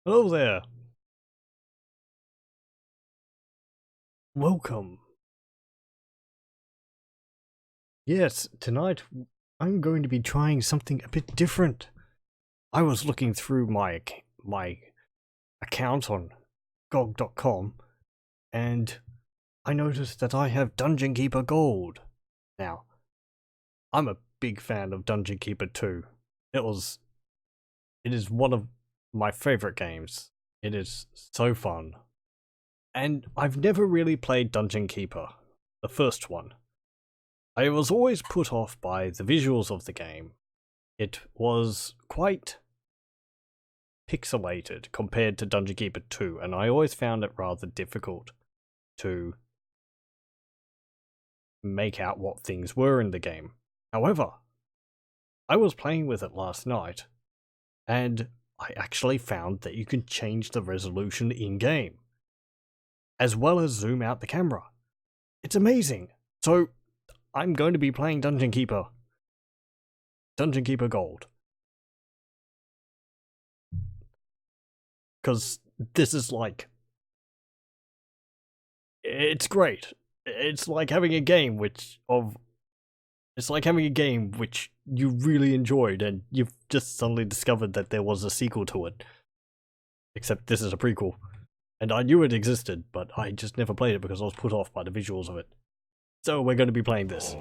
Hello there. Welcome. Yes, tonight I'm going to be trying something a bit different. I was looking through my account on GOG.com and I noticed that I have Dungeon Keeper Gold. Now, I'm a big fan of Dungeon Keeper 2. It is one of my favorite games. It is so fun. And I've never really played Dungeon Keeper, the first one. I was always put off by the visuals of the game. It was quite pixelated compared to Dungeon Keeper 2, and I always found it rather difficult to make out what things were in the game. However, I was playing with it last night, and I actually found that you can change the resolution in-game, as well as zoom out the camera. It's amazing! So, I'm going to be playing Dungeon Keeper Gold. Because this is it's great. It's like having a game which you really enjoyed and you've just suddenly discovered that there was a sequel to it. Except this is a prequel. And I knew it existed, but I just never played it because I was put off by the visuals of it. So we're going to be playing this.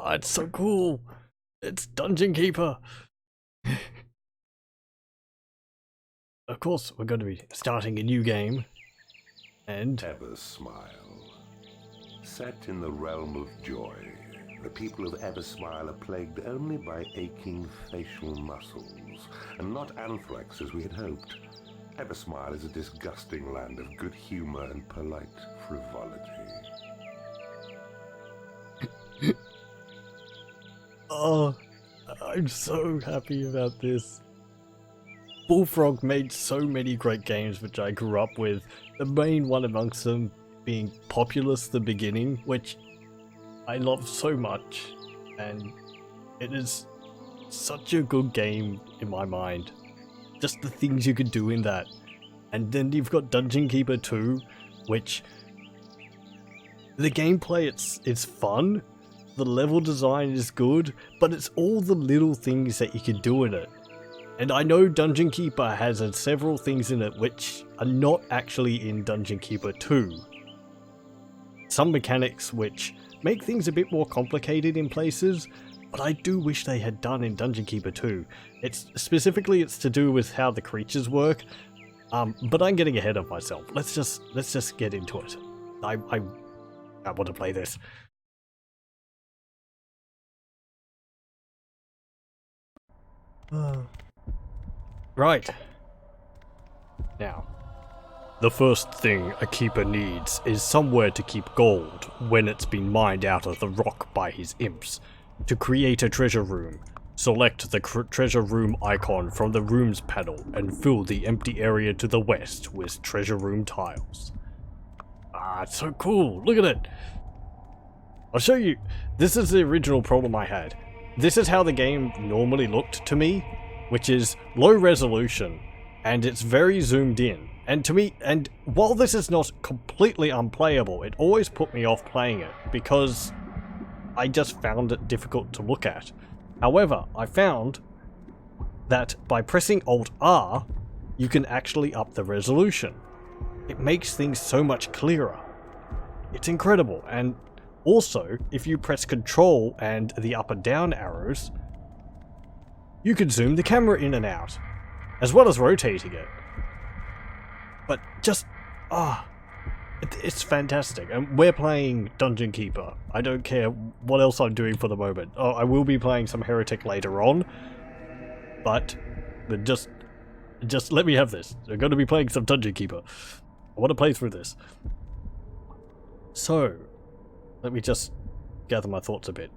Oh, it's so cool! It's Dungeon Keeper! Of course, we're going to be starting a new game. And Eversmile. Set in the realm of joy, the people of Eversmile are plagued only by aching facial muscles, and not anthrax as we had hoped. Eversmile is a disgusting land of good humor and polite frivolity. oh, I'm so happy about this. Bullfrog made so many great games which I grew up with, the main one amongst them being Populous the Beginning, which I love so much, and it is such a good game in my mind. Just the things you could do in that. And then you've got Dungeon Keeper 2, which the gameplay, it's fun, the level design is good, but it's all the little things that you can do in it. And I know Dungeon Keeper has several things in it which are not actually in Dungeon Keeper 2. Some mechanics which make things a bit more complicated in places, but I do wish they had done in Dungeon Keeper 2. It's to do with how the creatures work. But I'm getting ahead of myself. Let's just get into it. I want to play this. Right. Now, the first thing a keeper needs is somewhere to keep gold when it's been mined out of the rock by his imps. To create a treasure room, select the treasure room icon from the rooms panel and fill the empty area to the west with treasure room tiles. Ah, it's so cool. Look at it. I'll show you. This is the original problem I had. This is how the game normally looked to me, which is low resolution, and it's very zoomed in. And to me, and while this is not completely unplayable, it always put me off playing it, because I just found it difficult to look at. However, I found that by pressing Alt-R, you can actually up the resolution. It makes things so much clearer. It's incredible, and also, if you press Control and the up and down arrows, you can zoom the camera in and out, as well as rotating it. But just, it's fantastic. And we're playing Dungeon Keeper. I don't care what else I'm doing for the moment. Oh, I will be playing some Heretic later on, but just let me have this. I'm going to be playing some Dungeon Keeper. I want to play through this. So, let me just gather my thoughts a bit.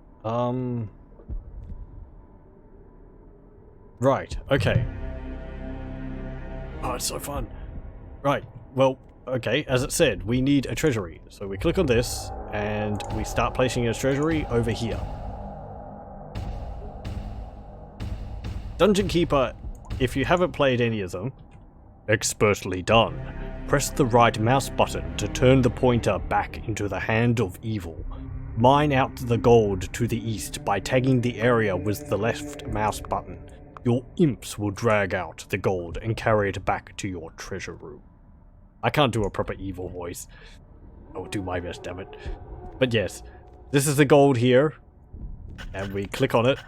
Right, okay. Oh, it's so fun. Right, well, okay, as it said, we need a treasury. So we click on this, and we start placing a treasury over here. Dungeon Keeper, if you haven't played any of them, expertly done. Press the right mouse button to turn the pointer back into the hand of evil. Mine out the gold to the east by tagging the area with the left mouse button. Your imps will drag out the gold and carry it back to your treasure room. I can't do a proper evil voice. I will do my best, damn it. But yes, this is the gold here, and we click on it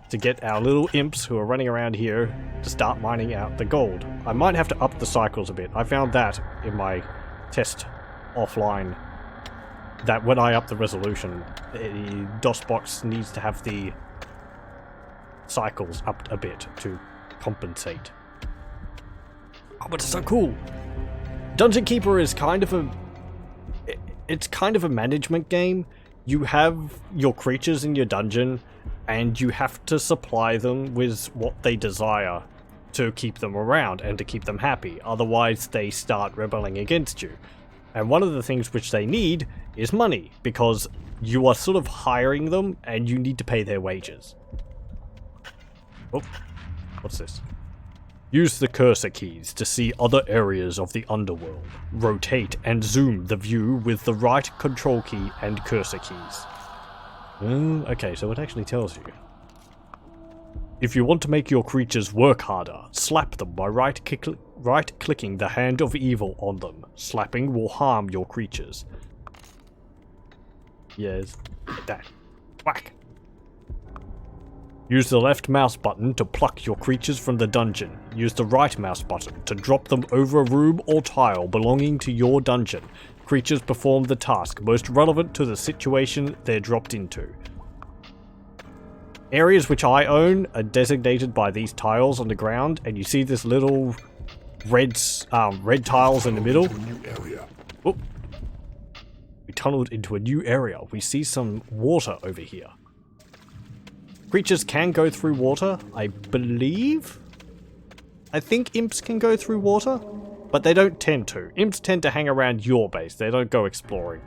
to get our little imps who are running around here to start mining out the gold. I might have to up the cycles a bit. I found that in my test offline, that when I up the resolution, the DOSBox needs to have the cycles upped a bit to compensate. Oh, but it's so cool! Dungeon Keeper is kind of a... It's kind of a management game. You have your creatures in your dungeon, and you have to supply them with what they desire to keep them around and to keep them happy. Otherwise, they start rebelling against you. And one of the things which they need is money, because you are sort of hiring them, and you need to pay their wages. Oh, what's this? Use the cursor keys to see other areas of the underworld. Rotate and zoom the view with the right control key and cursor keys. Okay, so it actually tells you. If you want to make your creatures work harder, slap them by right-clicking the hand of evil on them. Slapping will harm your creatures. Yes, like that. Whack! Use the left mouse button to pluck your creatures from the dungeon. Use the right mouse button to drop them over a room or tile belonging to your dungeon. Creatures perform the task most relevant to the situation they're dropped into. Areas which I own are designated by these tiles on the ground, and you see this little red tiles in the middle. Oh. We tunneled into a new area. We see some water over here. Creatures can go through water, I believe? I think imps can go through water, but they don't tend to. Imps tend to hang around your base, they don't go exploring.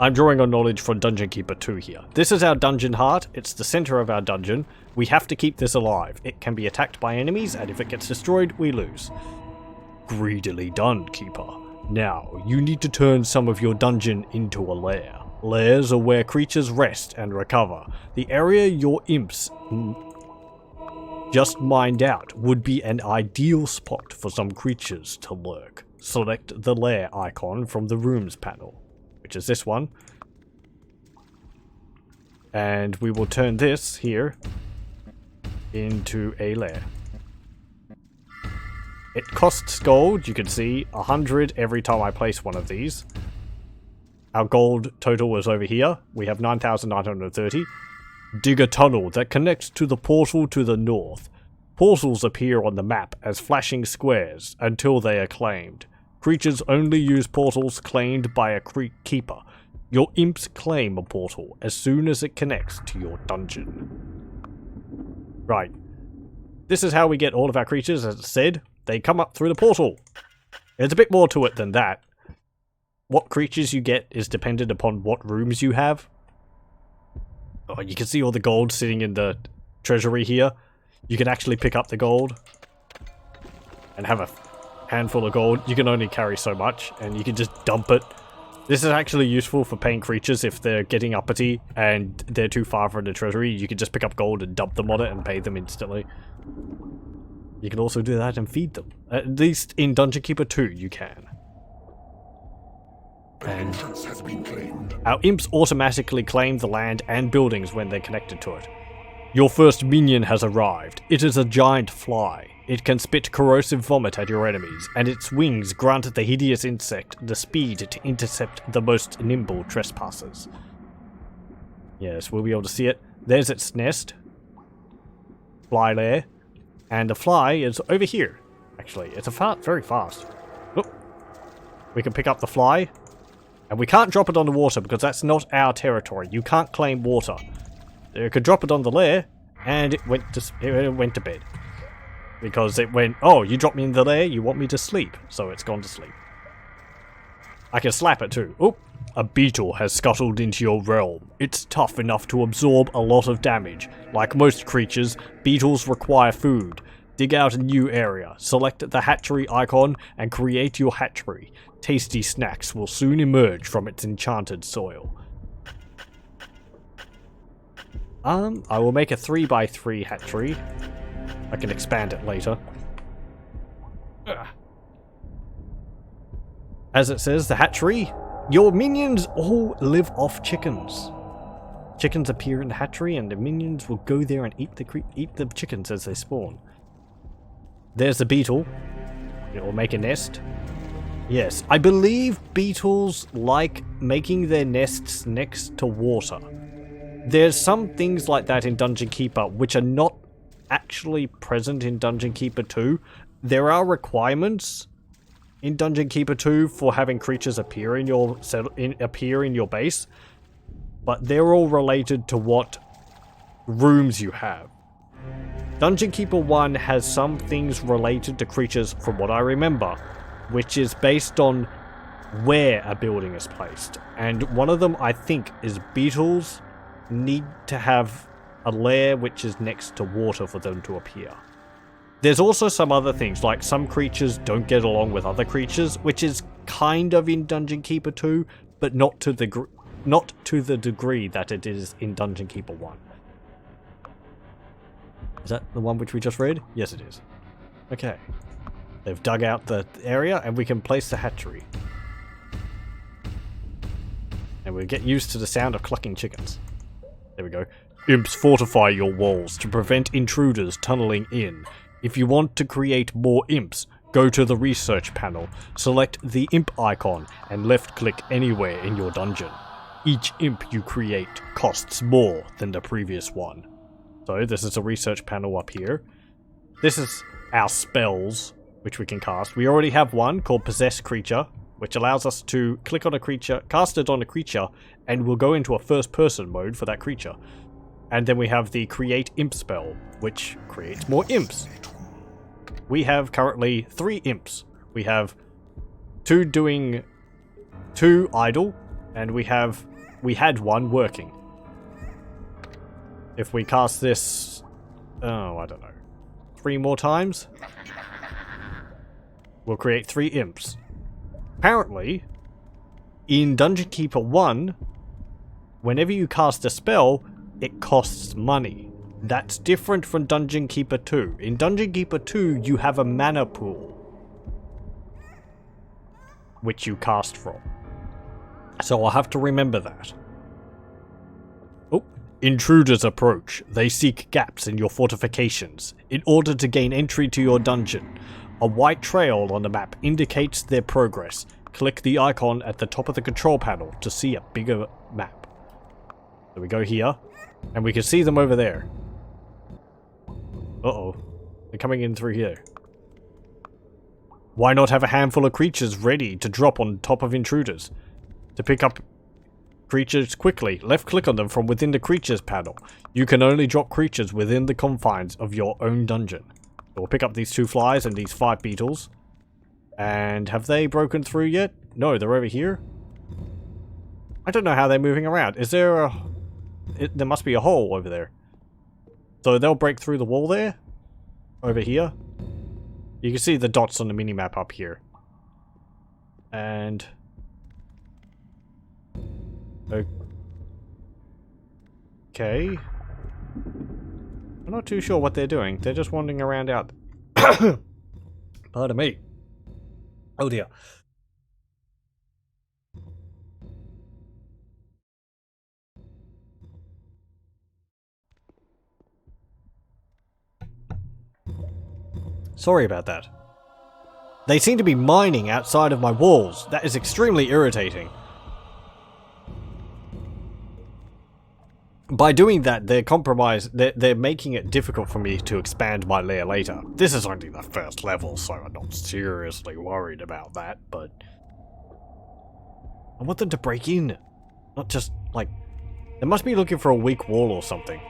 I'm drawing on knowledge from Dungeon Keeper 2 here. This is our dungeon heart, it's the center of our dungeon. We have to keep this alive. It can be attacked by enemies, and if it gets destroyed, we lose. Greedily done, Keeper. Now, you need to turn some of your dungeon into a lair. Lairs are where creatures rest and recover. The area your imps just mined out would be an ideal spot for some creatures to lurk. Select the lair icon from the rooms panel, which is this one. And we will turn this here into a lair. It costs gold, you can see, 100 every time I place one of these. Our gold total is over here. We have 9,930. Dig a tunnel that connects to the portal to the north. Portals appear on the map as flashing squares until they are claimed. Creatures only use portals claimed by a keeper. Your imps claim a portal as soon as it connects to your dungeon. Right. This is how we get all of our creatures, as it said. They come up through the portal. There's a bit more to it than that. What creatures you get is dependent upon what rooms you have. Oh, you can see all the gold sitting in the treasury here. You can actually pick up the gold and have a handful of gold. You can only carry so much, and you can just dump it. This is actually useful for paying creatures if they're getting uppity and they're too far from the treasury. You can just pick up gold and dump them on it and pay them instantly. You can also do that and feed them. At least in Dungeon Keeper 2 you can. And has been claimed. Our imps automatically claim the land and buildings when they're connected to it. Your first minion has arrived. It is a giant fly. It can spit corrosive vomit at your enemies, and its wings grant the hideous insect the speed to intercept the most nimble trespassers. Yes, we'll be able to see it. There's its nest. Fly lair. And the fly is over here. Actually, it's very fast. Oh. We can pick up the fly. And we can't drop it on the water because that's not our territory. You can't claim water. You could drop it on the lair, and it went to bed. Because it went, oh, you dropped me in the lair, you want me to sleep. So it's gone to sleep. I can slap it too. Oh, a beetle has scuttled into your realm. It's tough enough to absorb a lot of damage. Like most creatures, beetles require food. Dig out a new area, select the hatchery icon, and create your hatchery. Tasty snacks will soon emerge from its enchanted soil. I will make a 3x3 hatchery. I can expand it later. As it says, the hatchery, your minions all live off chickens. Chickens appear in the hatchery and the minions will go there and eat the chickens as they spawn. There's the beetle. It will make a nest. Yes, I believe beetles like making their nests next to water. There's some things like that in Dungeon Keeper which are not actually present in Dungeon Keeper 2. There are requirements in Dungeon Keeper 2 for having creatures appear in your base, but they're all related to what rooms you have. Dungeon Keeper 1 has some things related to creatures, from what I remember, which is based on where a building is placed. And one of them, I think, is beetles need to have a lair which is next to water for them to appear. There's also some other things, like some creatures don't get along with other creatures, which is kind of in Dungeon Keeper 2, but not to the degree that it is in Dungeon Keeper 1. Is that the one which we just read? Yes, it is. Okay. They've dug out the area, and we can place the hatchery. And we'll get used to the sound of clucking chickens. There we go. Imps fortify your walls to prevent intruders tunneling in. If you want to create more imps, go to the research panel, select the imp icon, and left-click anywhere in your dungeon. Each imp you create costs more than the previous one. So this is a research panel up here. This is our spells, which we can cast. We already have one called Possess Creature, which allows us to click on a creature, cast it on a creature, and we'll go into a first-person mode for that creature. And then we have the Create Imp spell, which creates more imps. We have currently 3 imps. We have 2 doing 2 idle, and we had 1 working. If we cast this, I don't know, 3 more times, we'll create 3 imps. Apparently, in Dungeon Keeper 1, whenever you cast a spell, it costs money. That's different from Dungeon Keeper 2. In Dungeon Keeper 2, you have a mana pool, which you cast from. So I'll have to remember that. Oh, intruders approach. They seek gaps in your fortifications. In order to gain entry to your dungeon, A white trail on the map indicates their progress. Click the icon at the top of the control panel to see a bigger map. So we go here, and we can see them over there. Uh-oh. They're coming in through here. Why not have a handful of creatures ready to drop on top of intruders? To pick up creatures quickly, left click on them from within the creatures panel. You can only drop creatures within the confines of your own dungeon. So we'll pick up these 2 flies and these 5 beetles. And have they broken through yet? No, they're over here. I don't know how they're moving around. Is there a... there must be a hole over there. So they'll break through the wall there? Over here? You can see the dots on the minimap up here. And... okay. I'm not too sure what they're doing. They're just wandering around out. Pardon me. Oh dear. Sorry about that. They seem to be mining outside of my walls. That is extremely irritating. By doing that, they're making it difficult for me to expand my lair later. This is only the first level, so I'm not seriously worried about that, but... I want them to break in. Not just, like... They must be looking for a weak wall or something.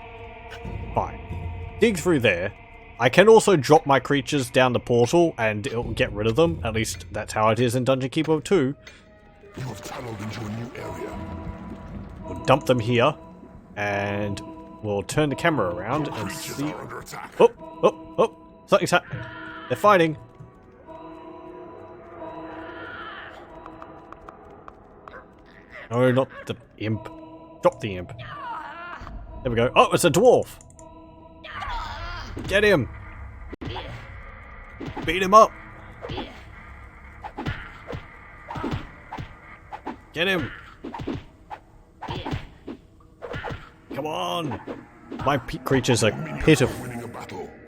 Fine. Dig through there. I can also drop my creatures down the portal and it'll get rid of them. At least that's how it is in Dungeon Keeper 2. You have tunneled into a new area. We'll dump them here. And we'll turn the camera around and see... Oh, oh, oh! Something's happening. They're fighting. No, not the imp. Drop the imp. There we go. Oh, it's a dwarf! Get him! Beat him up! Get him! Come on! My creatures are pitiful.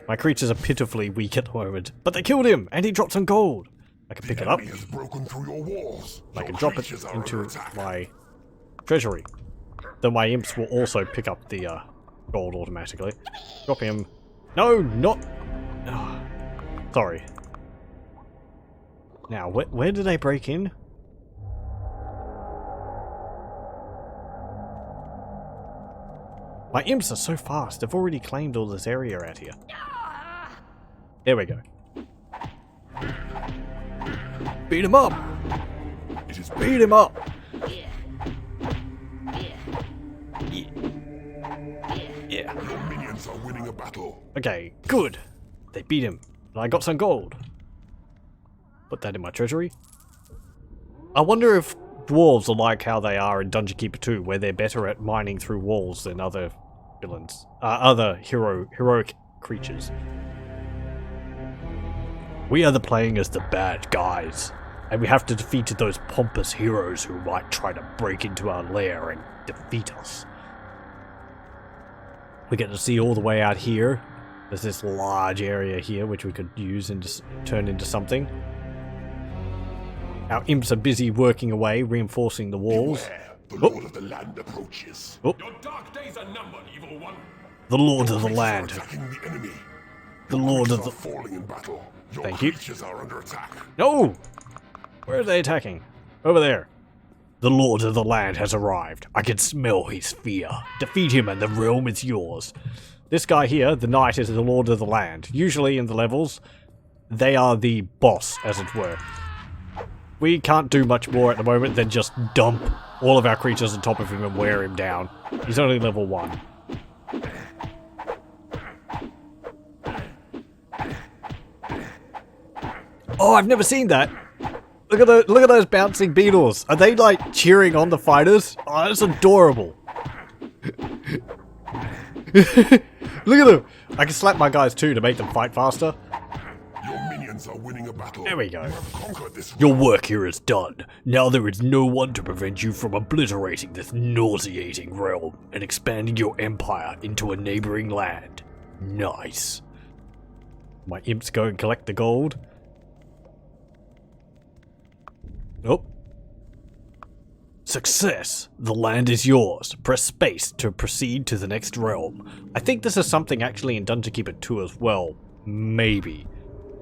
My creatures are pitifully weak at the moment. But they killed him! And he dropped some gold! I can pick it up. I can drop it into my treasury. Then my imps will also pick up the gold automatically. Drop him. No, not... Oh, sorry. Now, where did they break in? My imps are so fast. They've already claimed all this area out here. There we go. Beat him up! Beat him up! Yeah. Your minions are winning a battle. Okay, good. They beat him. And I got some gold. Put that in my treasury. I wonder if dwarves are like how they are in Dungeon Keeper 2, where they're better at mining through walls than other villains. Other heroic creatures. We are playing as the bad guys. And we have to defeat those pompous heroes who might try to break into our lair and defeat us. We get to see all the way out here. There's this large area here which we could use and just turn into something. Our imps are busy working away, reinforcing the walls. Beware, the Lord of the Land approaches. Oh. Your dark days are numbered, evil one. The Lord of the Land. Attacking the enemy. The Lord of the... falling in battle. Your Thank you. creatures are under attack. No! Where are they attacking? Over there. The Lord of the Land has arrived. I can smell his fear. Defeat him and the realm is yours. This guy here, the knight, is the Lord of the Land. Usually in the levels, they are the boss, as it were. We can't do much more at the moment than just dump all of our creatures on top of him and wear him down. He's only level 1. Oh, I've never seen that. Look at those bouncing beetles. Are they like cheering on the fighters? Oh, that's adorable. Look at them. I can slap my guys too to make them fight faster. Your minions are winning a battle. There we go. You have conquered this Your realm. work here is done. Now there is no one to prevent you from obliterating this nauseating realm and expanding your empire into a neighboring land. Nice. My imps go and collect the gold. Nope. Success! The land is yours. Press space to proceed to the next realm. I think this is something actually in Dungeon Keeper 2 as well. Maybe.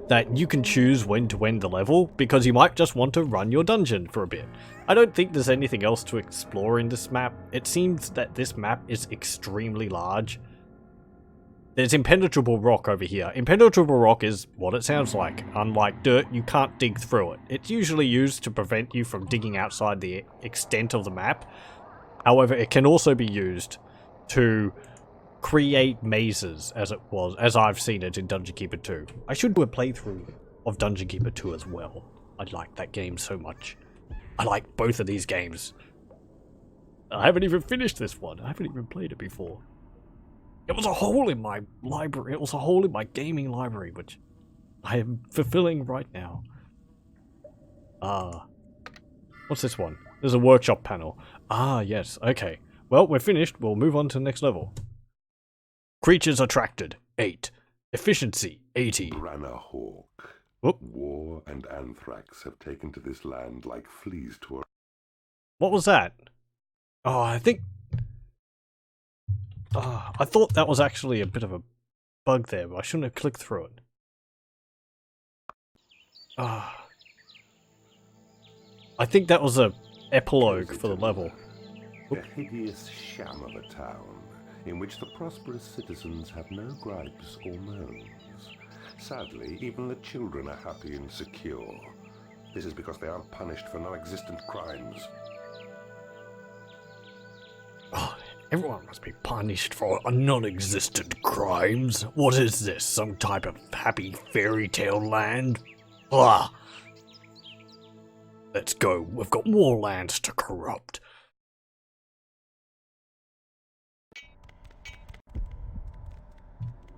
That you can choose when to end the level, because you might just want to run your dungeon for a bit. I don't think there's anything else to explore in this map. It seems that this map is extremely large. There's impenetrable rock over here. Impenetrable rock is what it sounds like. Unlike dirt, you can't dig through it. It's usually used to prevent you from digging outside the extent of the map. However, it can also be used to create mazes, as I've seen it in Dungeon Keeper 2. I should do a playthrough of Dungeon Keeper 2 as well. I like that game so much. I like both of these games. I haven't even finished this one. I haven't even played it before. It was a hole in my library. It was a hole in my gaming library, which I am fulfilling right now. What's this one? There's a workshop panel. Yes. Okay. Well, we're finished. We'll move on to the next level. Creatures attracted, 8. Efficiency, 80. Branna Hawk. Whoop. War and anthrax have taken to this land like fleas to a... What was that? Oh, I think... I thought that was actually a bit of a bug there, but I shouldn't have clicked through it. I think that was a epilogue for the level. A hideous sham of a town, in which the prosperous citizens have no gripes or moans. Sadly, even the children are happy and secure. This is because they aren't punished for non-existent crimes. Everyone must be punished for non-existent crimes. What is this? Some type of happy fairy tale land? Blah! Let's go. We've got more lands to corrupt.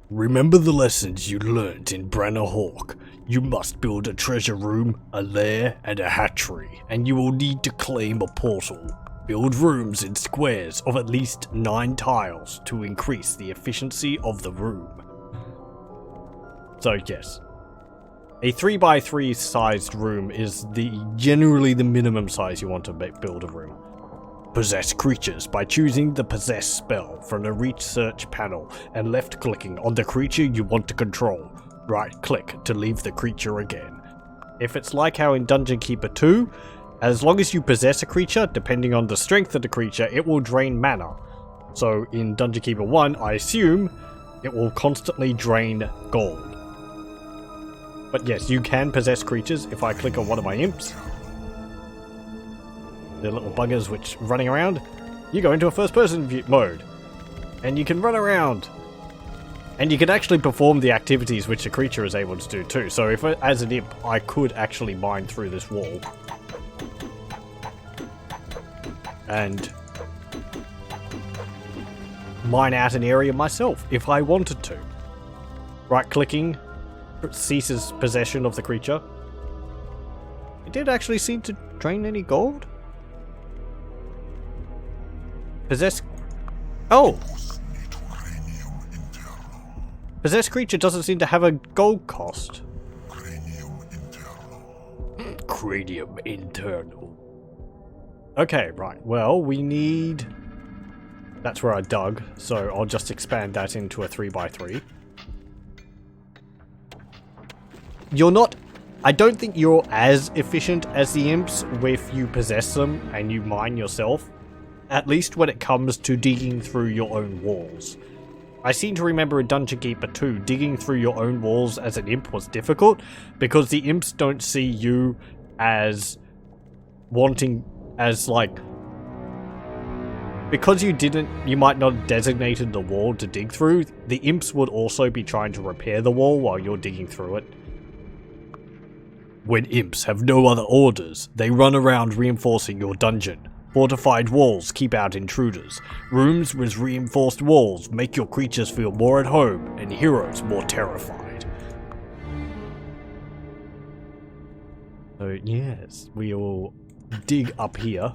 Remember the lessons you learnt in Branna Hawk. You must build a treasure room, a lair, and a hatchery, and you will need to claim a portal. Build rooms in squares of at least 9 tiles to increase the efficiency of the room. So yes, a 3x3 sized room is generally the minimum size you want to build a room. Possess creatures by choosing the Possess spell from the research panel and left clicking on the creature you want to control. Right click to leave the creature again. If it's like how in Dungeon Keeper 2, as long as you possess a creature, depending on the strength of the creature, it will drain mana. So in Dungeon Keeper 1, I assume it will constantly drain gold. But yes, you can possess creatures. If I click on one of my imps, the little buggers which running around, you go into a first person view mode. And you can run around. And you can actually perform the activities which the creature is able to do too. So if as an imp, I could actually mine through this wall. And mine out an area myself, if I wanted to. Right-clicking ceases possession of the creature. It did actually seem to drain any gold? Possess... Oh! Possess creature doesn't seem to have a gold cost. Cranium internal. Okay, right. Well, we need... That's where I dug, so I'll just expand that into a 3x3. You're not... I don't think you're as efficient as the imps if you possess them and you mine yourself. At least when it comes to digging through your own walls. I seem to remember in Dungeon Keeper 2, digging through your own walls as an imp was difficult, because the imps don't see you as wanting... as like... Because you might not have designated the wall to dig through, the imps would also be trying to repair the wall while you're digging through it. When imps have no other orders, they run around reinforcing your dungeon. Fortified walls keep out intruders. Rooms with reinforced walls make your creatures feel more at home and heroes more terrified. So yes, we will dig up here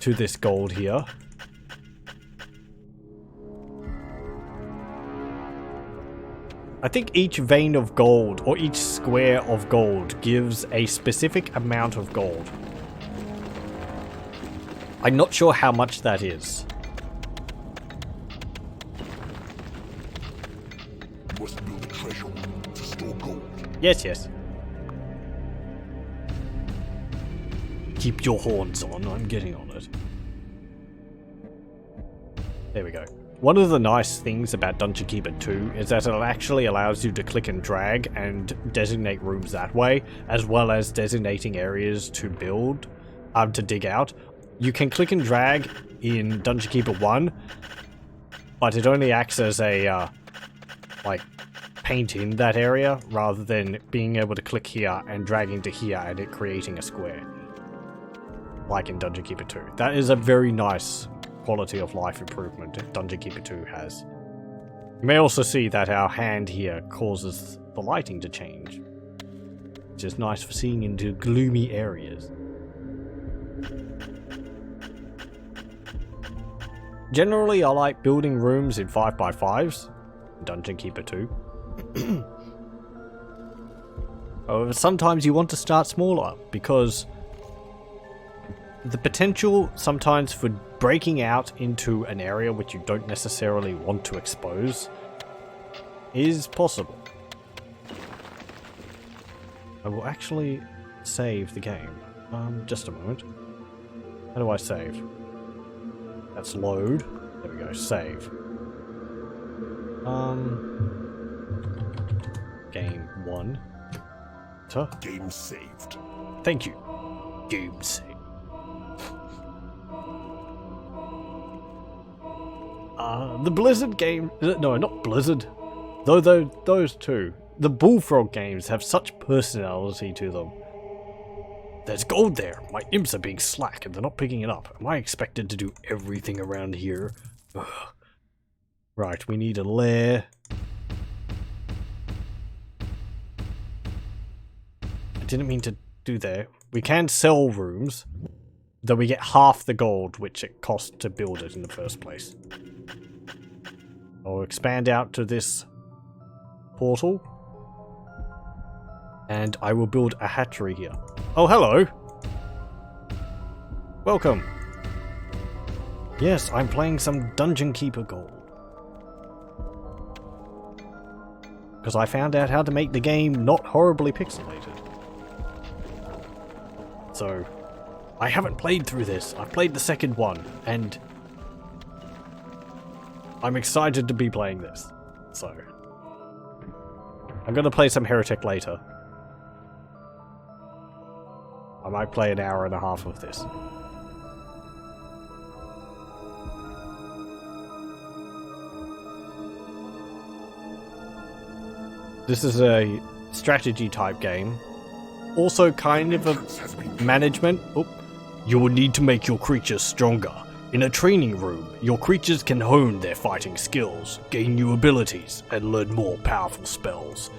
to this gold here. I think each vein of gold, or each square of gold, gives a specific amount of gold. I'm not sure how much that is. You must build a treasure to store gold. Yes, yes. Keep your horns on, I'm getting on it. There we go. One of the nice things about Dungeon Keeper 2 is that it actually allows you to click and drag and designate rooms that way, as well as designating areas to build, to dig out. You can click and drag in Dungeon Keeper 1, but it only acts as a, like, paint in that area, rather than being able to click here and dragging to here and it creating a square. Like in Dungeon Keeper 2. That is a very nice quality of life improvement Dungeon Keeper 2 has. You may also see that our hand here causes the lighting to change, which is nice for seeing into gloomy areas. Generally, I like building rooms in 5x5s, Dungeon Keeper 2. However, sometimes you want to start smaller, because the potential sometimes for breaking out into an area which you don't necessarily want to expose is possible. I will actually save the game. Just a moment. How do I save? That's load. There we go, save. Game 1. Game saved. Thank you. Game saved. The Blizzard game... No, not Blizzard. Though those two. The Bullfrog games have such personality to them. There's gold there. My imps are being slack and they're not picking it up. Am I expected to do everything around here? Ugh. Right, we need a lair. I didn't mean to do that. We can sell rooms, though we get half the gold which it cost to build it in the first place. I'll expand out to this portal. And I will build a hatchery here. Oh, hello! Welcome! Yes, I'm playing some Dungeon Keeper Gold. Because I found out how to make the game not horribly pixelated. So, I haven't played through this. I've played the second one, and I'm excited to be playing this. So, I'm going to play some Heretic later. I might play an hour and a half of this. This is a strategy type game. Also kind of a management. Oh, you will need to make your creatures stronger. In a training room, your creatures can hone their fighting skills, gain new abilities, and learn more powerful spells.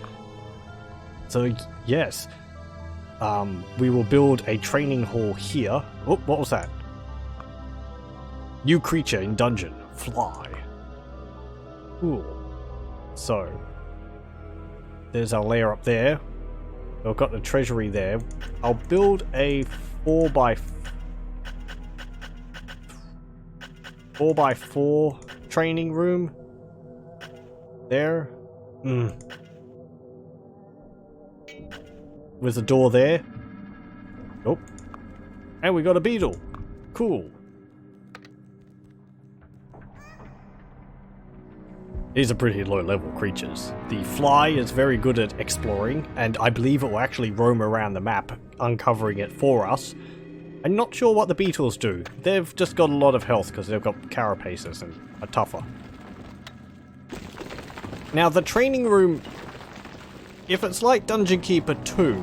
So, yes. We will build a training hall here. Oh, what was that? New creature in dungeon. Fly. Cool. So, there's our lair up there. I've got the treasury there. I'll build a 4x4 training room. There. With a door there. Oh. And we got a beetle. Cool. These are pretty low level creatures. The fly is very good at exploring, and I believe it will actually roam around the map, uncovering it for us. I'm not sure what the beetles do. They've just got a lot of health because they've got carapaces and are tougher. Now the training room, if it's like Dungeon Keeper 2,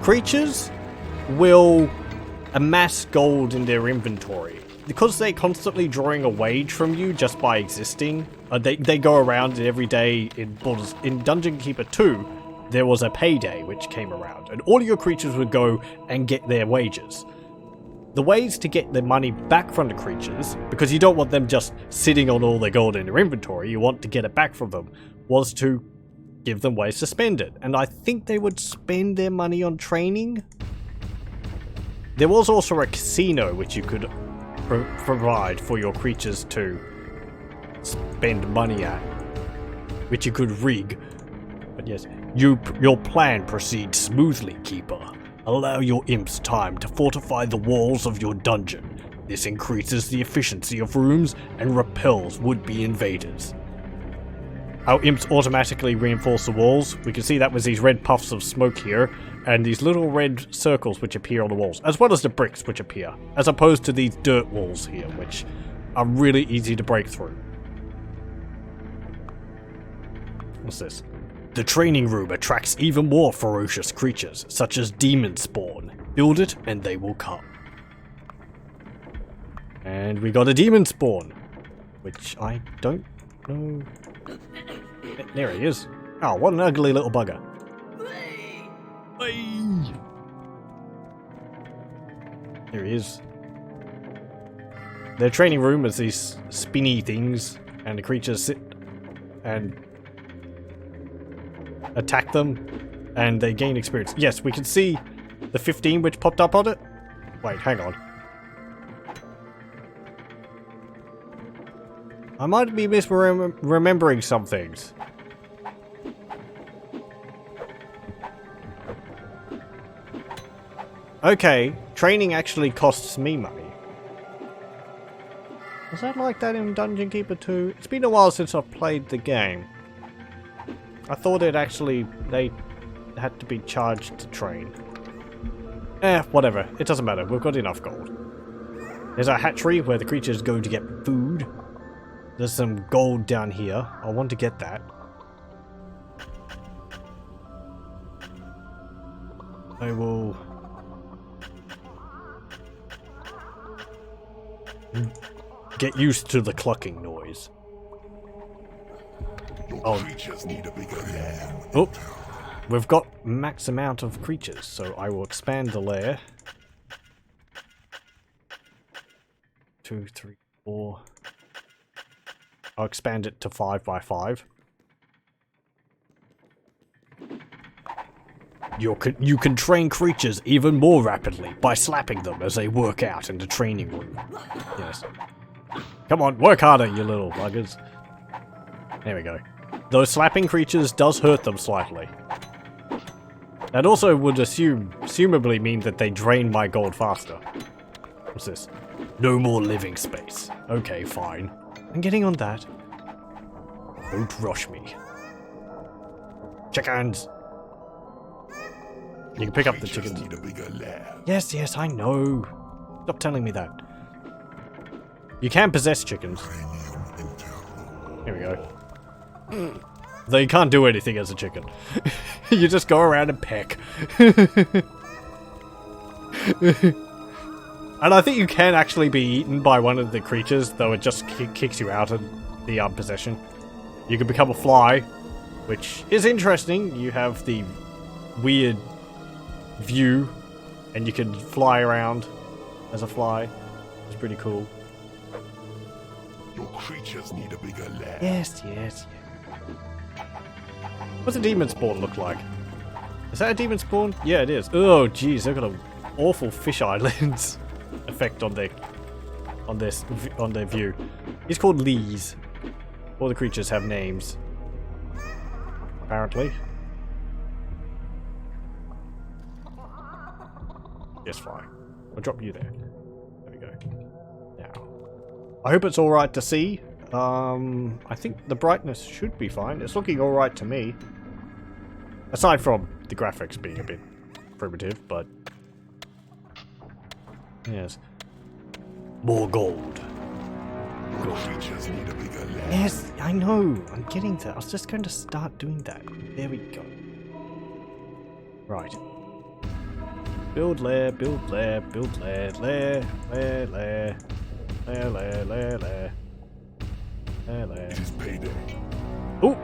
creatures will amass gold in their inventory. Because they're constantly drawing a wage from you just by existing, they go around every day in Dungeon Keeper 2, there was a payday which came around, and all your creatures would go and get their wages. The ways to get the money back from the creatures, because you don't want them just sitting on all their gold in their inventory, you want to get it back from them, was to give them ways to spend it. And I think they would spend their money on training. There was also a casino which you could provide for your creatures to spend money at, which you could rig. But yes, your plan proceeds smoothly, Keeper. Allow your imps time to fortify the walls of your dungeon. This increases the efficiency of rooms and repels would-be invaders. Our imps automatically reinforce the walls. We can see that with these red puffs of smoke here, and these little red circles which appear on the walls, as well as the bricks which appear, as opposed to these dirt walls here, which are really easy to break through. What's this? The training room attracts even more ferocious creatures, such as demon spawn. Build it and they will come. And we got a demon spawn, which I don't know. There he is. Oh, what an ugly little bugger. There he is. Their training room is these spinny things, and the creatures sit and attack them, and they gain experience. Yes, we can see the 15 which popped up on it. Wait, hang on. I might be misremembering some things. Okay, training actually costs me money. Was that like that in Dungeon Keeper 2? It's been a while since I've played the game. I thought they had to be charged to train. Whatever. It doesn't matter. We've got enough gold. There's a hatchery where the creatures go to get food. There's some gold down here. I want to get that. I will... get used to the clucking noise. Your creatures need a bigger lair. Oh, we've got max amount of creatures, so I will expand the lair. 2, 3, 4. I'll expand it to 5 by 5. You can train creatures even more rapidly by slapping them as they work out in the training room. Yes. Come on, work harder, you little buggers. There we go. Those slapping creatures does hurt them slightly. That also would assumably mean that they drain my gold faster. What's this? No more living space. Okay, fine. I'm getting on that. Don't rush me. Chickens! You can pick up the chickens. Need a bigger lair. Yes, yes, I know. Stop telling me that. You can possess chickens. Here we go. Though you can't do anything as a chicken. You just go around and peck. And I think you can actually be eaten by one of the creatures, though it just kicks you out of the possession. You can become a fly, which is interesting. You have the weird view, and you can fly around as a fly. It's pretty cool. Your creatures need a bigger lair. Yes, yes, yes. What's a demon spawn look like? Is that a demon spawn? Yeah, it is. Oh, jeez, they've got an awful fisheye lens effect on their view. He's called Lees. All the creatures have names, apparently. Yes, fine. I'll drop you there. There we go. Now, I hope it's alright to see. I think the brightness should be fine. It's looking alright to me. Aside from the graphics being a bit primitive, but... yes. More gold. Your creatures need a bigger lair. Yes, I know. I'm getting there. I was just going to start doing that. There we go. Right. Build lair, build lair, build lair, lair, lair, lair, lair, lair, lair, lair. It is payday. Oh,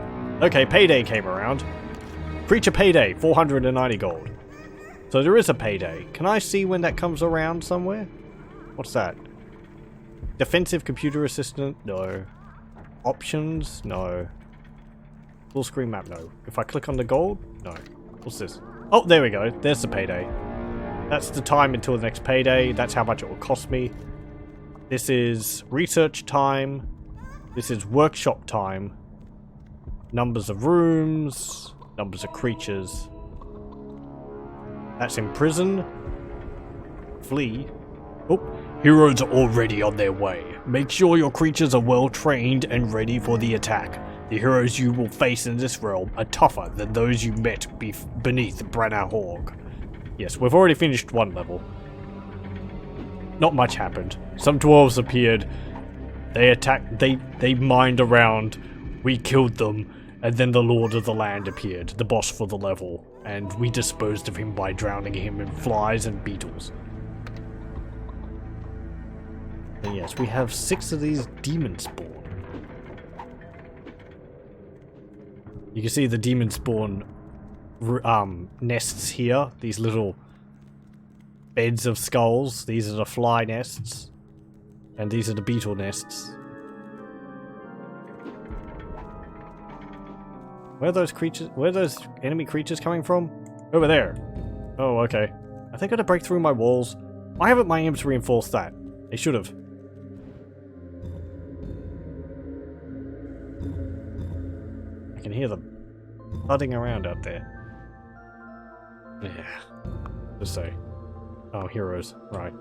okay, payday came around. Creature payday, 490 gold. So there is a payday. Can I see when that comes around somewhere? What's that? Defensive computer assistant? No. Options? No. Full screen map, no. If I click on the gold, no. What's this? Oh, there we go. There's the payday. That's the time until the next payday. That's how much it will cost me. This is research time. This is workshop time. Numbers of rooms. Numbers of creatures. That's in prison. Flee. Oh, heroes are already on their way. Make sure your creatures are well trained and ready for the attack. The heroes you will face in this realm are tougher than those you met beneath Branagh Hawk. Yes, we've already finished one level. Not much happened. Some dwarves appeared. They attacked, they mined around. We killed them. And then the Lord of the Land appeared, the boss for the level. And we disposed of him by drowning him in flies and beetles. And yes, we have 6 of these demon spawn. You can see the demon spawn nests here. These little beds of skulls. These are the fly nests. And these are the beetle nests. Where are those creatures? Where are those enemy creatures coming from? Over there. Oh, okay. Are they gonna break through my walls? Why haven't my imps reinforced that? They should have. I can hear them thudding around out there. Yeah. Just say. Oh, heroes. Right.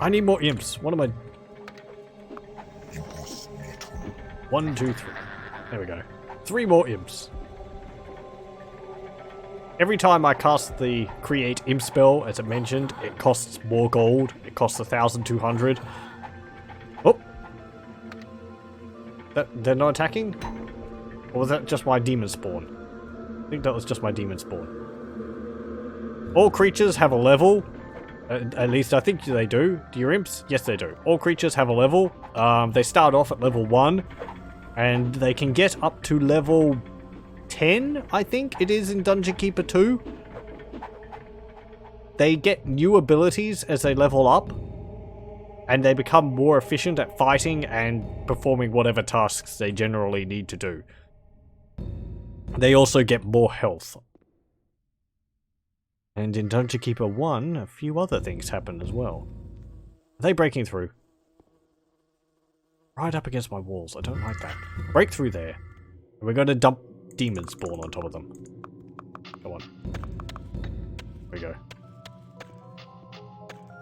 I need more imps. What am I... 1, 2, 3. There we go. 3 more imps. Every time I cast the create imp spell, as I mentioned, it costs more gold. It costs 1,200. Oh! They're not attacking? Or was that just my demon spawn? I think that was just my demon spawn. All creatures have a level. At least I think they do. Do your imps? Yes, they do. All creatures have a level. They start off at level 1. And they can get up to level 10, I think it is in Dungeon Keeper 2. They get new abilities as they level up. And they become more efficient at fighting and performing whatever tasks they generally need to do. They also get more health. And in Dungeon Keeper 1, a few other things happen as well. Are they breaking through? Right up against my walls. I don't like that. Break through there. And we're going to dump demon spawn on top of them. Come on. There we go.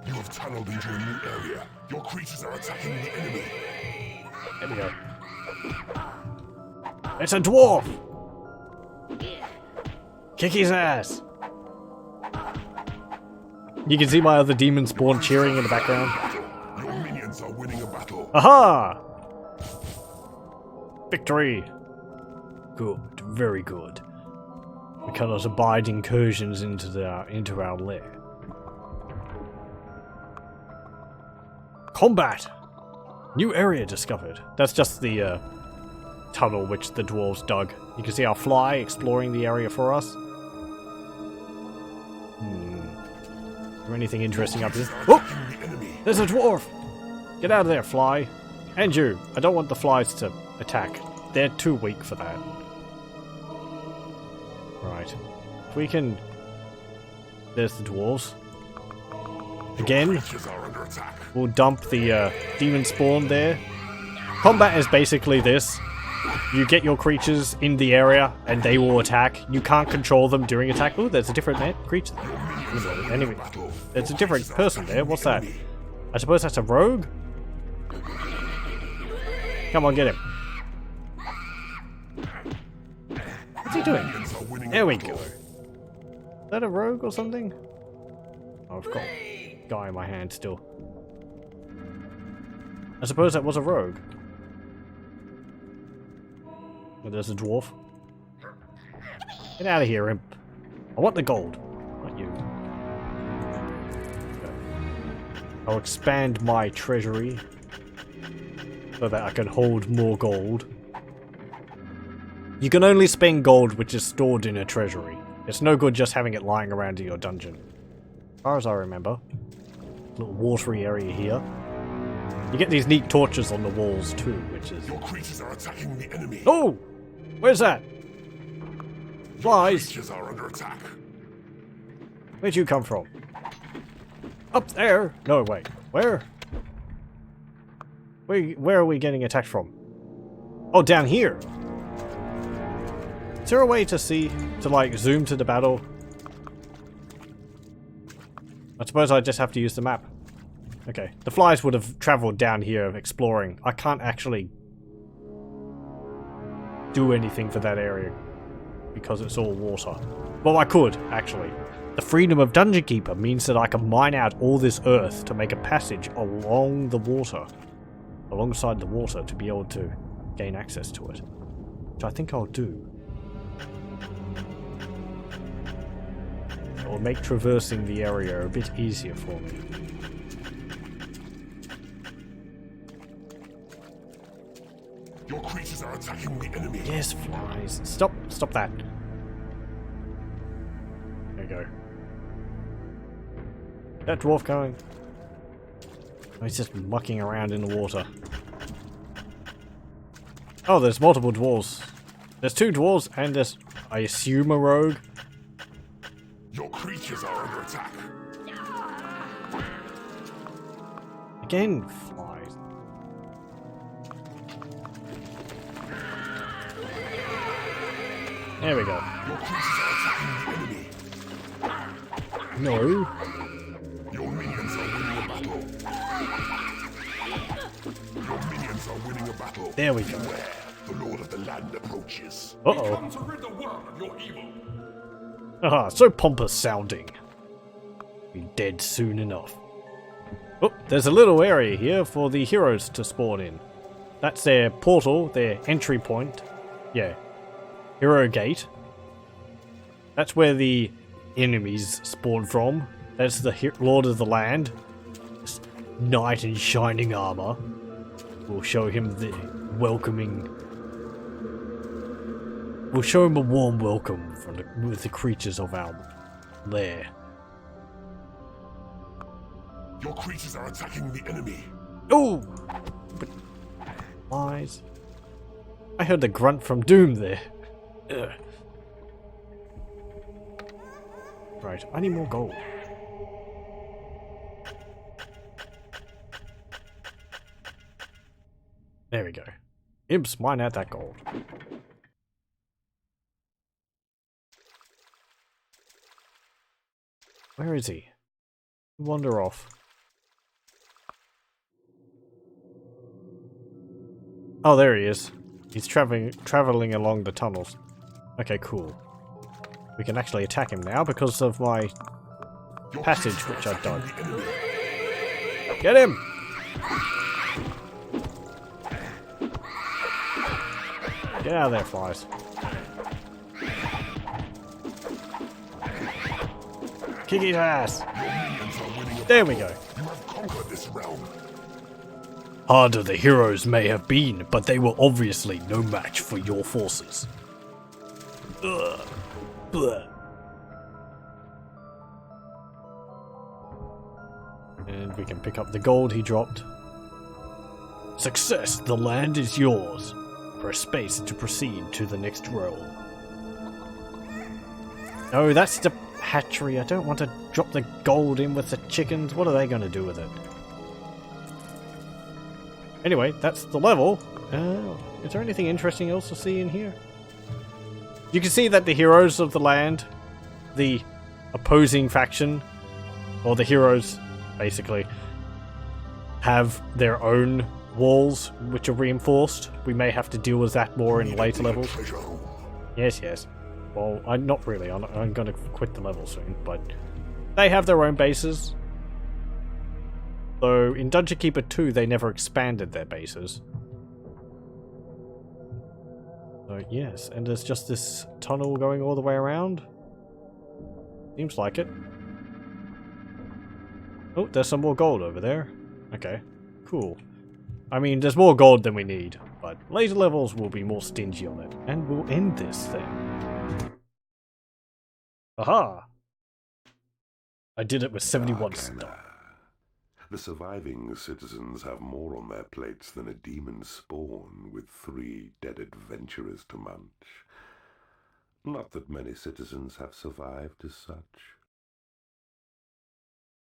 You have tunneled into a new area. Your creatures are attacking the enemy. There we go. It's a dwarf! Kick his ass! You can see my other demon spawn cheering in the background. Your minions are winning a battle. Aha! Victory! Good, very good. We cannot abide incursions into our lair. Combat! New area discovered. That's just the tunnel which the dwarves dug. You can see our fly exploring the area for us. Is there anything interesting up here? Oh! There's a dwarf! Get out of there, fly. And you. I don't want the flies to attack. They're too weak for that. Right. If we can... There's the dwarves. Again, we'll dump the demon spawn there. Combat is basically this. You get your creatures in the area and they will attack. You can't control them during attack. Ooh, there's a different creature there. Anyway, there's a different person there. What's that? I suppose that's a rogue? Come on, get him. What's he doing? There we go. Is that a rogue or something? Oh, I've got a guy in my hand still. I suppose that was a rogue. Oh, there's a dwarf. Get out of here, imp. I want the gold. Not you. I'll expand my treasury so that I can hold more gold. You can only spend gold which is stored in a treasury. It's no good just having it lying around in your dungeon. As far as I remember. Little watery area here. You get these neat torches on the walls too, which is... Your creatures are attacking the enemy. Oh! Where's that? Flies! Creatures are under attack. Where'd you come from? Up there? No, wait. Where? Where are we getting attacked from? Oh, down here. Is there a way to see, to like zoom to the battle? I suppose I just have to use the map. Okay, the flies would have traveled down here exploring. I can't actually do anything for that area because it's all water. Well, I could, actually. The freedom of Dungeon Keeper means that I can mine out all this earth to make a passage along the water. Alongside the water to be able to gain access to it. Which I think I'll do. It will make traversing the area a bit easier for me. Your creatures are attacking the enemy. Yes, flies. Stop that. There you go. That dwarf going? Oh, he's just mucking around in the water. Oh, there's multiple dwarves. There's 2 dwarves and there's, I assume, a rogue. Your creatures are under attack. Again, flies. There we go. Your creatures are attacking the enemy. No. Your minions are winning a battle. Your minions are winning a battle. There we go. Beware, the Lord of the Land approaches. Uh-oh. Come to rid the world of your evil. Haha, so pompous sounding. Be dead soon enough. Oh, there's a little area here for the heroes to spawn in. That's their portal, their entry point. Yeah. Hero gate. That's where the enemies spawn from. That's the Lord of the Land. This knight in shining armor. We'll show him the welcoming... We'll show him a warm welcome from with the creatures of our lair. Your creatures are attacking the enemy. Oh! But lies. I heard the grunt from Doom there. Ugh. Right, I need more gold. There we go. Imps, mine out that gold. Where is he? Wander off. Oh, there he is. He's traveling along the tunnels. Okay, cool. We can actually attack him now because of my passage, which I dug. Get him! Get out of there, flies. Kick his ass! There we go. You have conquered this realm. Harder the heroes may have been, but they were obviously no match for your forces. Ugh. Blech. And we can pick up the gold he dropped. Success! The land is yours. Press space to proceed to the next realm. No, that's the hatchery. I don't want to drop the gold in with the chickens. What are they going to do with it? Anyway, that's the level. Is there anything interesting else to see in here? You can see that the heroes of the land, the opposing faction, or the heroes, basically, have their own walls which are reinforced. We may have to deal with that more in later levels. Yes, yes. Well, not really. I'm going to quit the level soon, but they have their own bases. Though in Dungeon Keeper 2, they never expanded their bases. So yes, and there's just this tunnel going all the way around. Seems like it. Oh, there's some more gold over there. Okay, cool. I mean, there's more gold than we need, but later levels will be more stingy on it. And we'll end this thing. Aha! I did it with 71 stuff. The surviving citizens have more on their plates than a demon spawn with 3 dead adventurers to munch. Not that many citizens have survived as such.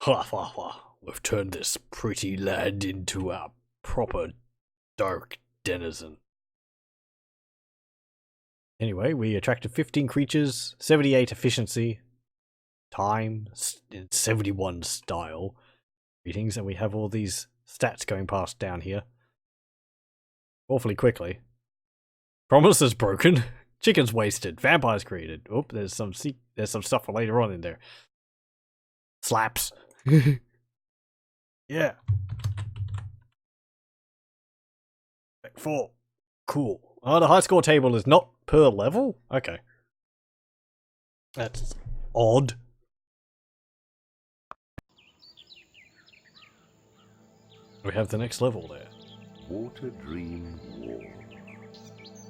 Ha ha ha. We've turned this pretty land into a proper dark denizen. Anyway, we attracted 15 creatures, 78 efficiency, time, 71 style ratings, and we have all these stats going past down here. Awfully quickly. Promises broken. Chickens wasted. Vampires created. Oh, there's some stuff for later on in there. Slaps. Yeah. Back 4. Cool. Oh, the high score table is not per level? Okay. That's odd. We have the next level there. Water Dream War.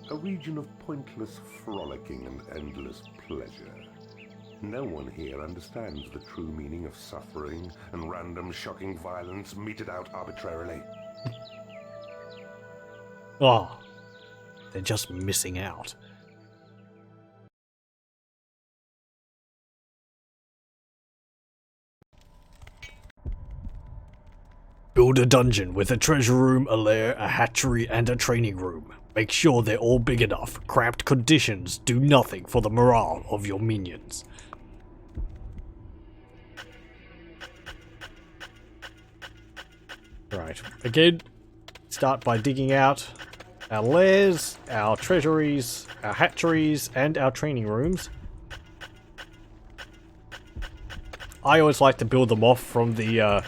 A region of pointless frolicking and endless pleasure. No one here understands the true meaning of suffering and random shocking violence meted out arbitrarily. Oh, they're just missing out. Build a dungeon with a treasure room, a lair, a hatchery, and a training room. Make sure they're all big enough. Cramped conditions do nothing for the morale of your minions. Right, again, start by digging out our lairs, our treasuries, our hatcheries, and our training rooms. I always like to build them off from the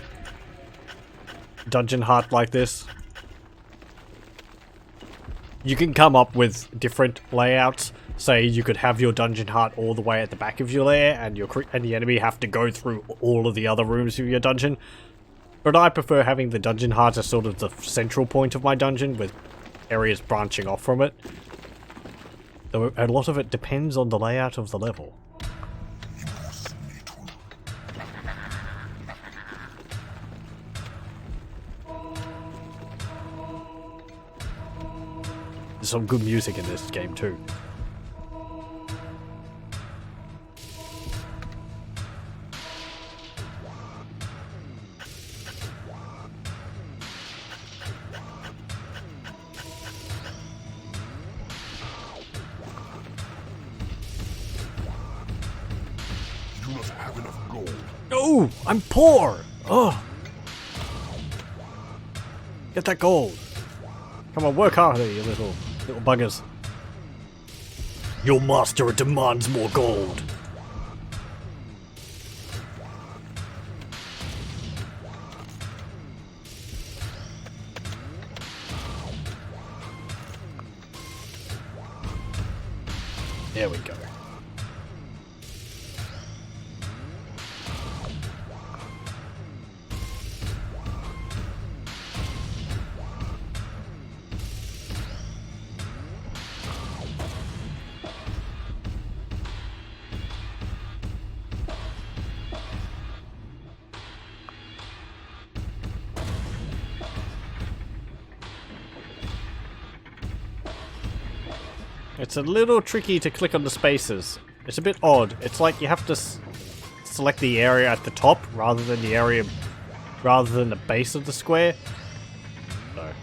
dungeon hut like this. You can come up with different layouts. Say you could have your dungeon hut all the way at the back of your lair, and the enemy have to go through all of the other rooms of your dungeon. But I prefer having the dungeon hut as sort of the central point of my dungeon, with areas branching off from it. Though a lot of it depends on the layout of the level. There's some good music in this game too. You do not have enough gold. Oh, I'm poor! Oh. Get that gold. Come on, work harder, you little buggers. Your master demands more gold. There we go. It's a little tricky to click on the spaces. It's a bit odd. It's like you have to select the area at the top rather than the base of the square. So.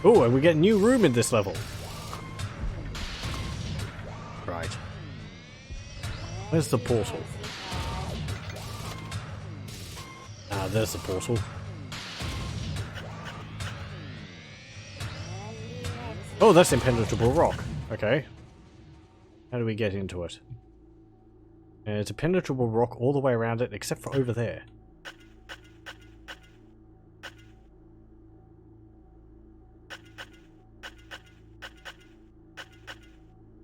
Oh, and we get a new room in this level. Right. Where's the portal? There's the portal. Oh, that's impenetrable rock. Okay. How do we get into it? It's a penetrable rock all the way around it, except for over there.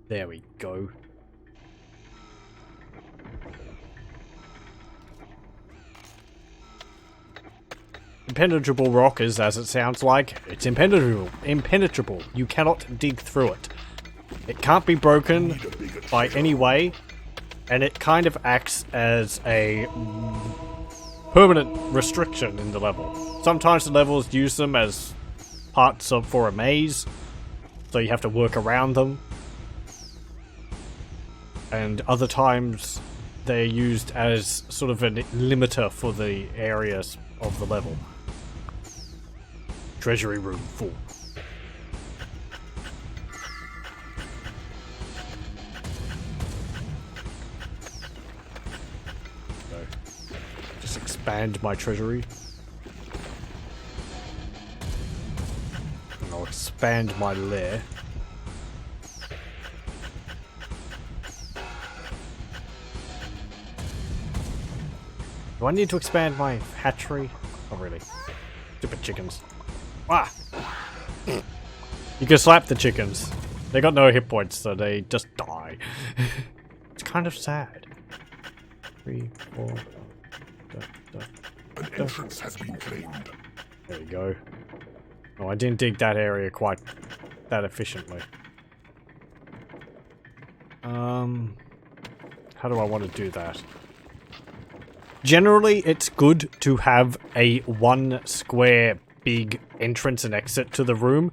There we go. impenetrable rock is, as it sounds like, it's impenetrable. Impenetrable. You cannot dig through it. It can't be broken by any way, and it kind of acts as a permanent restriction in the level. Sometimes the levels use them as parts of for a maze, so you have to work around them. And other times they're used as sort of a limiter for the areas of the level. Treasury room full. So, just expand my treasury. And I'll expand my lair. Do I need to expand my hatchery? Oh, really? Stupid chickens. Ah! You can slap the chickens. They got no hit points, so they just die. It's kind of sad. 3, 4... An entrance has been claimed. There we go. Oh, I didn't dig that area quite that efficiently. How do I want to do that? Generally, it's good to have a 1 square big entrance and exit to the room.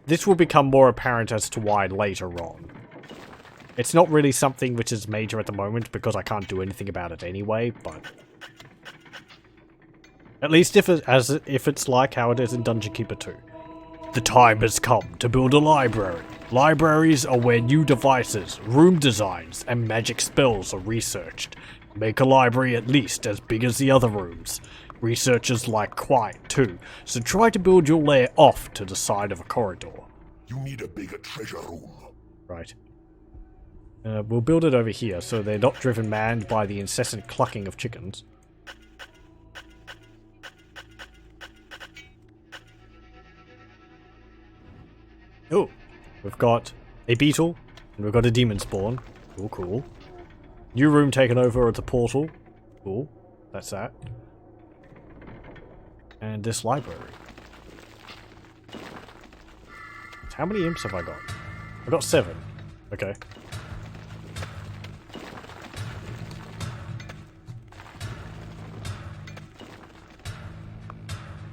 This will become more apparent as to why later on. It's not really something which is major at the moment because I can't do anything about it anyway, but... At least if it's like how it is in Dungeon Keeper 2. The time has come to build a library. Libraries are where new devices, room designs, and magic spells are researched. Make a library at least as big as the other rooms. Researchers like quiet too, so try to build your lair off to the side of a corridor. You need a bigger treasure room. Right. We'll build it over here so they're not driven mad by the incessant clucking of chickens. Oh, we've got a beetle and we've got a demon spawn. Cool, cool. New room taken over at the portal. Cool. That's that. And this library. How many imps have I got? I've got 7. Okay.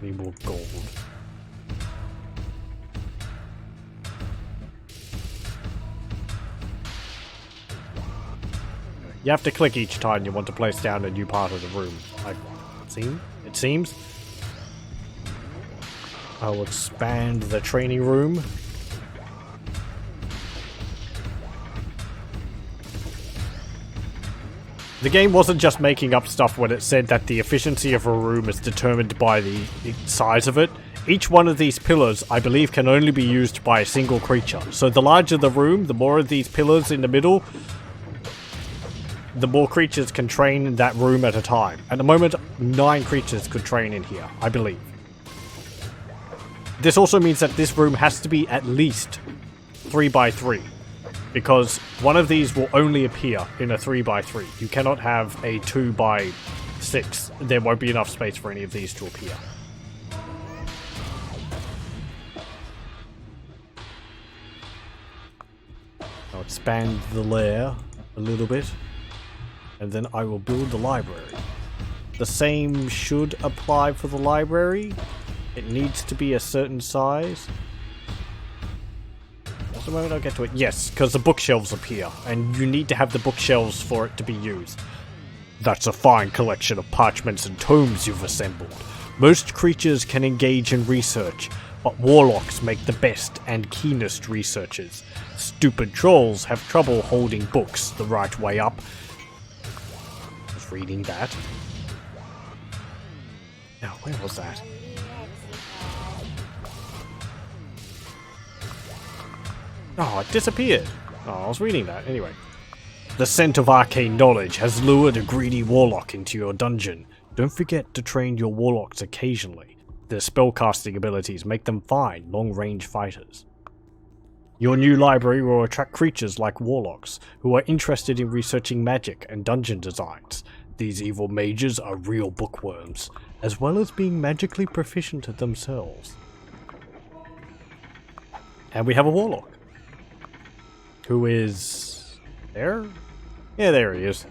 Need more gold. You have to click each time you want to place down a new part of the room. It seems. I'll expand the training room. The game wasn't just making up stuff when it said that the efficiency of a room is determined by the size of it. Each one of these pillars, I believe, can only be used by a single creature. So the larger the room, the more of these pillars in the middle, the more creatures can train in that room at a time. At the moment, 9 creatures could train in here, I believe. This also means that this room has to be at least 3x3, because one of these will only appear in a 3x3. You cannot have a 2x6. There won't be enough space for any of these to appear. I'll expand the lair a little bit. And then I will build the library. The same should apply for the library. It needs to be a certain size. That's the moment I'll get to it. Yes, because the bookshelves appear, and you need to have the bookshelves for it to be used. That's a fine collection of parchments and tomes you've assembled. Most creatures can engage in research, but warlocks make the best and keenest researchers. Stupid trolls have trouble holding books the right way up. Reading that. Now, where was that? Oh, it disappeared. Oh, I was reading that. Anyway. The scent of arcane knowledge has lured a greedy warlock into your dungeon. Don't forget to train your warlocks occasionally. Their spellcasting abilities make them fine, long-range fighters. Your new library will attract creatures like warlocks, who are interested in researching magic and dungeon designs. These evil mages are real bookworms. as well as being magically proficient at themselves. And we have a warlock. Who is... there? Yeah, there he is.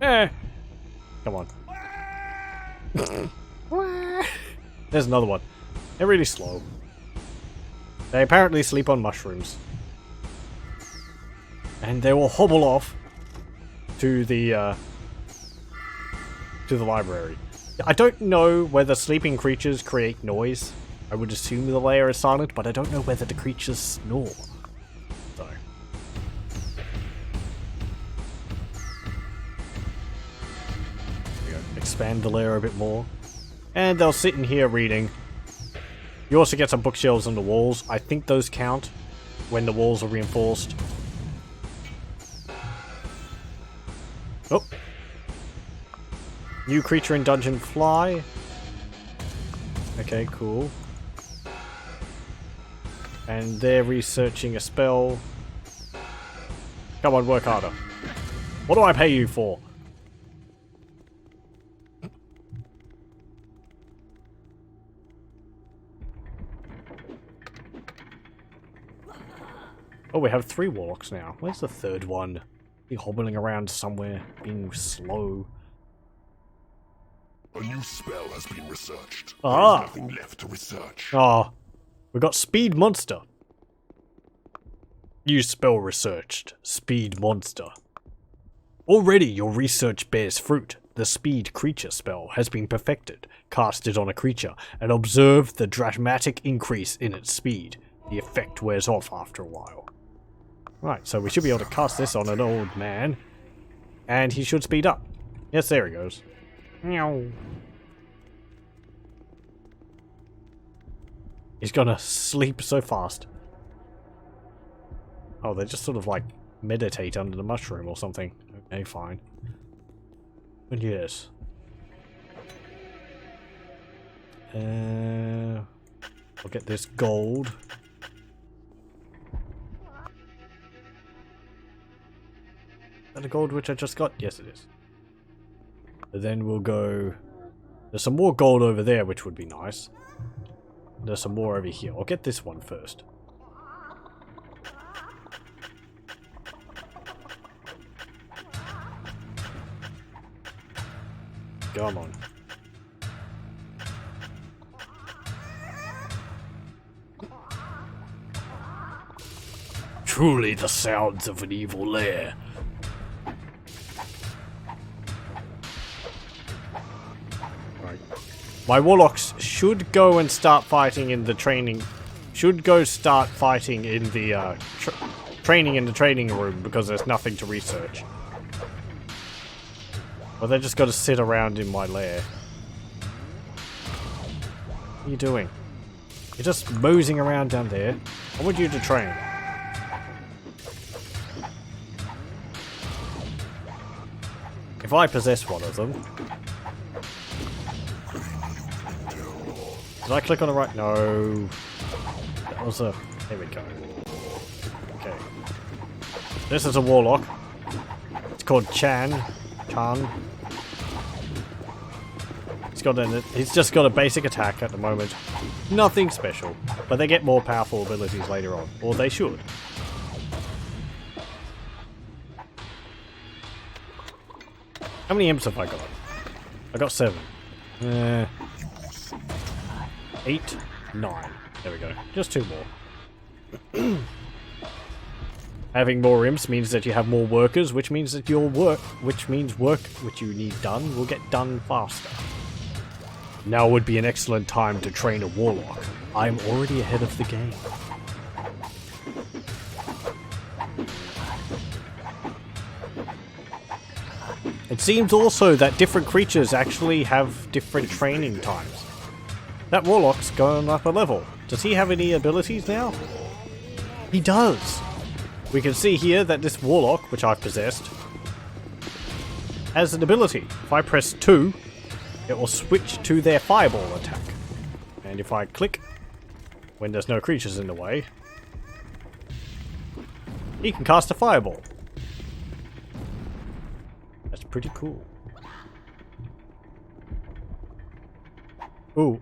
Come on. There's another one. They're really slow. They apparently sleep on mushrooms. And they will hobble off to the library. I don't know whether sleeping creatures create noise. I would assume the layer is silent, but I don't know whether the creatures snore. So. We expand the layer a bit more. And they'll sit in here reading. You also get some bookshelves on the walls. I think those count when the walls are reinforced. Oh. New creature in dungeon, fly. Okay, cool. And they're researching a spell. Come on, work harder. What do I pay you for? Oh, we have 3 warlocks now. Where's the third one? Be hobbling around somewhere, being slow. A new spell has been researched. Ah. There is nothing left to research. Ah, we got Speed Monster. New spell researched. Speed Monster. Already your research bears fruit. The Speed Creature spell has been perfected. Cast it on a creature and observe the dramatic increase in its speed. The effect wears off after a while. Right, so we should be able to cast this on an old man. And he should speed up. Yes, there he goes. Meow. He's gonna sleep so fast. Oh, they just sort of like meditate under the mushroom or something. Okay, fine. But yes. I'll get this gold. Is that a gold which I just got? Yes, it is. And then we'll go... There's some more gold over there, which would be nice. There's some more over here. I'll get this one first. Come on. Truly the sounds of an evil lair. My warlocks should go and start fighting in the training. Should go start fighting in the training in the training room because there's nothing to research. Well, they just got to sit around in my lair. What are you doing? You're just moseying around down there. I want you to train. If I possess one of them... Did I click on the right? No. That was a... There we go. Okay. This is a warlock. It's called Chan. He's just got a basic attack at the moment. Nothing special. But they get more powerful abilities later on. Or they should. How many imps have I got? I got 7. 8, 9. There we go. Just 2 more. Having more imps means that you have more workers, which means that your work which you need done will get done faster. Now would be an excellent time to train a warlock. I'm already ahead of the game. It seems also that different creatures actually have different training times. That warlock's going up a level. Does he have any abilities now? He does! We can see here that this warlock, which I've possessed, has an ability. If I press 2, it will switch to their fireball attack. And if I click, when there's no creatures in the way, he can cast a fireball. That's pretty cool. Ooh,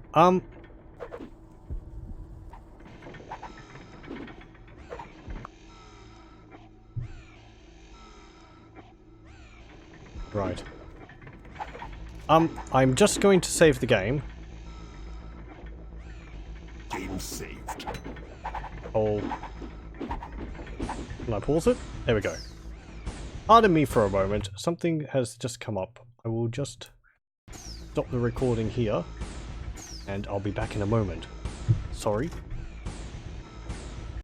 Right. I'm just going to save the game. Game saved. Oh. Can I pause it? There we go. Pardon me for a moment. Something has just come up. I will just stop the recording here. And I'll be back in a moment. Sorry.